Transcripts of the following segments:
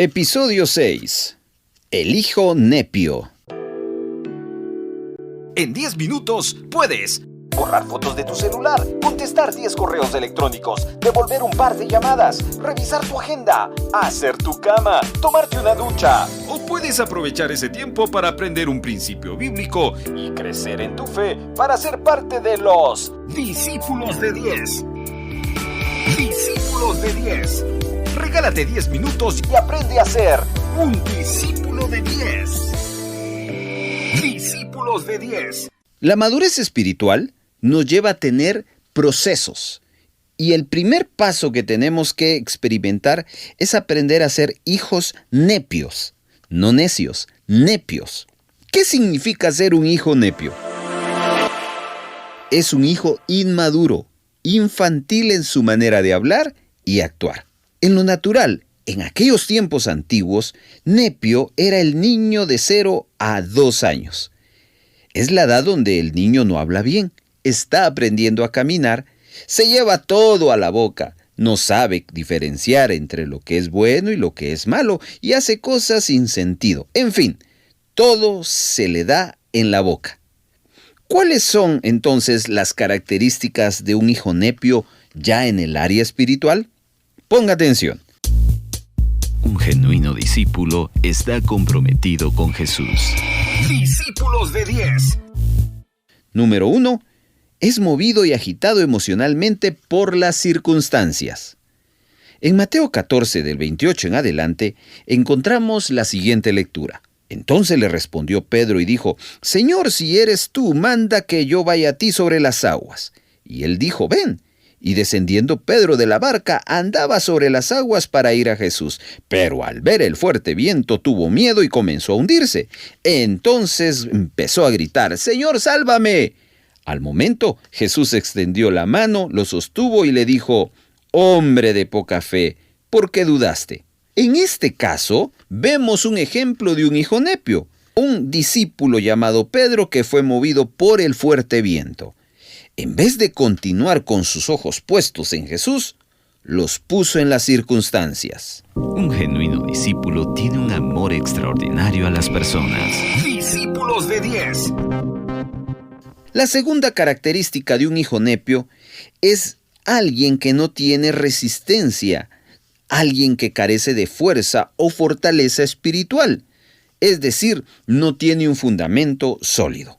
Episodio 6. El hijo nepio. En 10 minutos puedes borrar fotos de tu celular, contestar 10 correos electrónicos, devolver un par de llamadas, revisar tu agenda, hacer tu cama, tomarte una ducha. O puedes aprovechar ese tiempo para aprender un principio bíblico y crecer en tu fe para ser parte de los Discípulos de 10. Discípulos de 10. Regálate 10 minutos y aprende a ser un discípulo de 10. Discípulos de 10. La madurez espiritual nos lleva a tener procesos. Y el primer paso que tenemos que experimentar es aprender a ser hijos nepios. No necios, nepios. ¿Qué significa ser un hijo nepio? Es un hijo inmaduro, infantil en su manera de hablar y actuar. En lo natural, en aquellos tiempos antiguos, nepio era el niño de 0 a 2 años. Es la edad donde el niño no habla bien, está aprendiendo a caminar, se lleva todo a la boca, no sabe diferenciar entre lo que es bueno y lo que es malo y hace cosas sin sentido. En fin, todo se le da en la boca. ¿Cuáles son entonces las características de un hijo nepio ya en el área espiritual? Ponga atención. Un genuino discípulo está comprometido con Jesús. Discípulos de 10. Número 1. Es movido y agitado emocionalmente por las circunstancias. En Mateo 14, del 28 en adelante, encontramos la siguiente lectura. Entonces le respondió Pedro y dijo: Señor, si eres tú, manda que yo vaya a ti sobre las aguas. Y él dijo: ven. Y descendiendo Pedro de la barca, andaba sobre las aguas para ir a Jesús. Pero al ver el fuerte viento tuvo miedo y comenzó a hundirse. Entonces empezó a gritar: Señor, sálvame. Al momento Jesús extendió la mano, lo sostuvo y le dijo: Hombre de poca fe, ¿por qué dudaste? En este caso, vemos un ejemplo de un hijo nepio, un discípulo llamado Pedro que fue movido por el fuerte viento. En vez de continuar con sus ojos puestos en Jesús, los puso en las circunstancias. Un genuino discípulo tiene un amor extraordinario a las personas. Discípulos de 10. La segunda característica de un hijo nepio es alguien que no tiene resistencia, alguien que carece de fuerza o fortaleza espiritual, es decir, no tiene un fundamento sólido.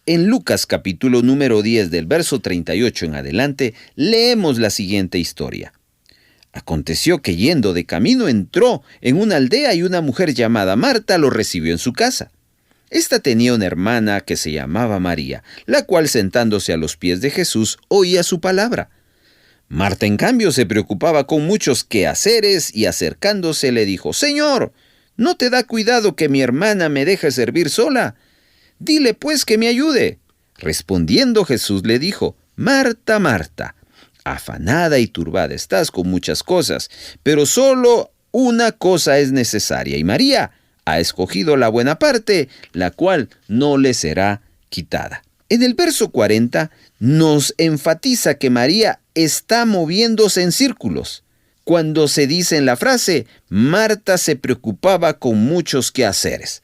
En Lucas capítulo número 10 del verso 38 en adelante, leemos la siguiente historia. Aconteció que yendo de camino entró en una aldea y una mujer llamada Marta lo recibió en su casa. Esta tenía una hermana que se llamaba María, la cual sentándose a los pies de Jesús oía su palabra. Marta, en cambio, se preocupaba con muchos quehaceres y acercándose le dijo: Señor, ¿no te da cuidado que mi hermana me deje servir sola? Dile pues que me ayude. Respondiendo Jesús le dijo: Marta, Marta, afanada y turbada estás con muchas cosas, pero solo una cosa es necesaria, y María ha escogido la buena parte, la cual no le será quitada. En el verso 40 nos enfatiza que María está moviéndose en círculos. Cuando se dice en la frase, Marta se preocupaba con muchos quehaceres.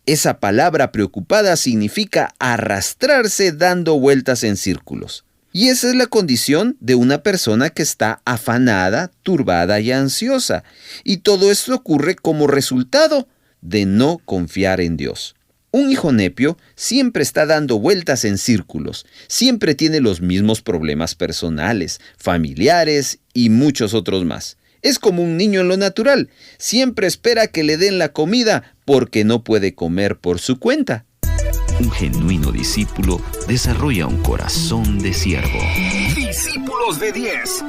Esa palabra preocupada significa arrastrarse dando vueltas en círculos. Y esa es la condición de una persona que está afanada, turbada y ansiosa. Y todo esto ocurre como resultado de no confiar en Dios. Un hijo nepio siempre está dando vueltas en círculos, siempre tiene los mismos problemas personales, familiares y muchos otros más. Es como un niño en lo natural, siempre espera que le den la comida porque no puede comer por su cuenta. Un genuino discípulo desarrolla un corazón de siervo. Discípulos de 10.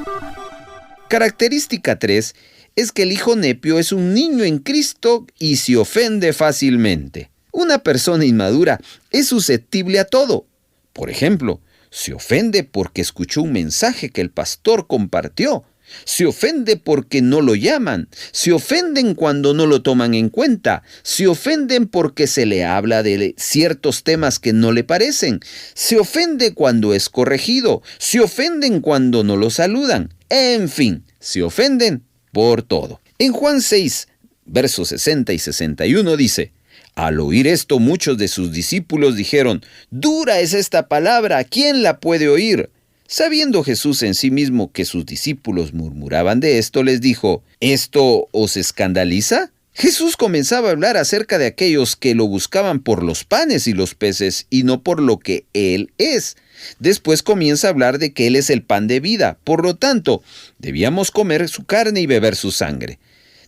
Característica 3 es que el hijo nepio es un niño en Cristo y se ofende fácilmente. Una persona inmadura es susceptible a todo. Por ejemplo, se ofende porque escuchó un mensaje que el pastor compartió. Se ofende porque no lo llaman. Se ofenden cuando no lo toman en cuenta. Se ofenden porque se le habla de ciertos temas que no le parecen. Se ofende cuando es corregido. Se ofenden cuando no lo saludan. En fin, se ofenden por todo. En Juan 6, Versos 60 y 61 dice: Al oír esto, muchos de sus discípulos dijeron: «Dura es esta palabra, ¿quién la puede oír?». Sabiendo Jesús en sí mismo que sus discípulos murmuraban de esto, les dijo: ¿Esto os escandaliza? Jesús comenzaba a hablar acerca de aquellos que lo buscaban por los panes y los peces y no por lo que Él es. Después comienza a hablar de que Él es el pan de vida. Por lo tanto, debíamos comer su carne y beber su sangre.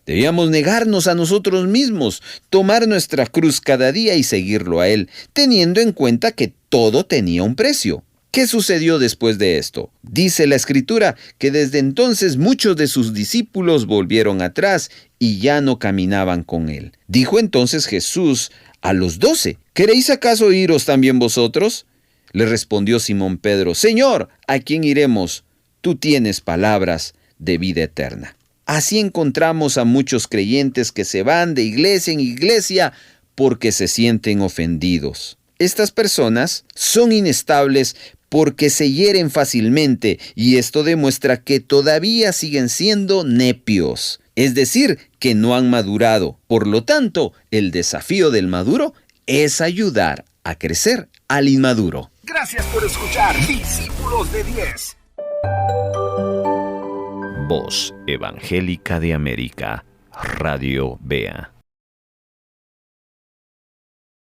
Debíamos negarnos a nosotros mismos, tomar nuestra cruz cada día y seguirlo a Él, teniendo en cuenta que todo tenía un precio. ¿Qué sucedió después de esto? Dice la Escritura que desde entonces muchos de sus discípulos volvieron atrás y ya no caminaban con Él. Dijo entonces Jesús a los 12: ¿Queréis acaso iros también vosotros? Le respondió Simón Pedro: Señor, ¿a quién iremos? Tú tienes palabras de vida eterna. Así encontramos a muchos creyentes que se van de iglesia en iglesia porque se sienten ofendidos. Estas personas son inestables porque se hieren fácilmente, y esto demuestra que todavía siguen siendo nepios, es decir, que no han madurado. Por lo tanto, el desafío del maduro es ayudar a crecer al inmaduro. Gracias por escuchar Discípulos de 10. Voz Evangélica de América, Radio BEA.